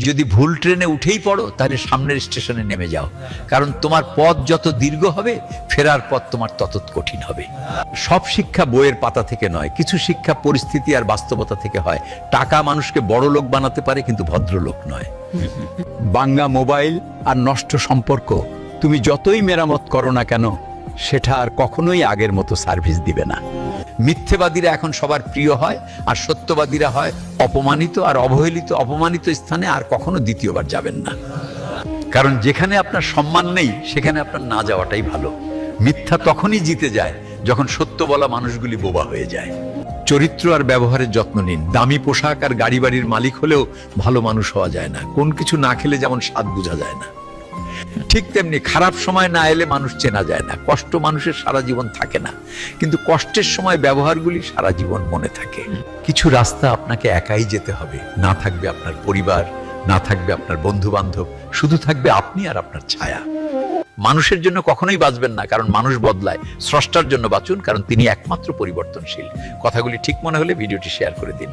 যদি ভুল ট্রেনে উঠেই পড়ো তাহলে সামনের স্টেশনে নেমে যাও, কারণ তোমার পথ যত দীর্ঘ হবে ফেরার পথ তোমার তত কঠিন হবে। সব শিক্ষা বইয়ের পাতা থেকে নয়, কিছু শিক্ষা পরিস্থিতি আর বাস্তবতা থেকে হয়। টাকা মানুষকে বড় লোক বানাতে পারে, কিন্তু ভদ্রলোক নয়। ভাঙা মোবাইল আর নষ্ট সম্পর্ক তুমি যতই মেরামত করো না কেন, সেটা আর কখনোই আগের মতো সার্ভিস দিবে না। মিথ্যেবাদীরা এখন সবার প্রিয় হয়, আর সত্যবাদীরা হয় অপমানিত, আর অবহেলিত অপমানিত স্থানে আর কখনো দ্বিতীয়বার যাবেন না। কারণ যেখানে আপনার সম্মান নেই সেখানে আপনার না যাওয়াটাই ভালো। মিথ্যা তখনই জিতে যায় যখন সত্য বলা মানুষগুলি বোবা হয়ে যায়। চরিত্র আর ব্যবহারের যত্ন নিন। দামি পোশাক আর গাড়ি বাড়ির মালিক হলেও ভালো মানুষ হওয়া যায় না। কোন কিছু না খেলে যেমন স্বাদ বোঝা যায় না, ঠিক তেমনি খারাপ সময় না এলে মানুষ চেনা যায় না। কষ্ট মানুষের সারা জীবন থাকে না, কিন্তু কষ্টের সময় ব্যবহারগুলি সারা জীবন মনে থাকে। কিছু রাস্তা আপনাকে একাই যেতে হবে, না থাকবে আপনার পরিবার, না থাকবে আপনার বন্ধু বান্ধব, শুধু থাকবে আপনি আর আপনার ছায়া। মানুষের জন্য কখনোই বাঁচবেন না, কারণ মানুষ বদলায়। স্রষ্টার জন্য বাঁচুন, কারণ তিনি একমাত্র পরিবর্তনশীল। কথাগুলি ঠিক মনে হলে ভিডিওটি শেয়ার করে দিন।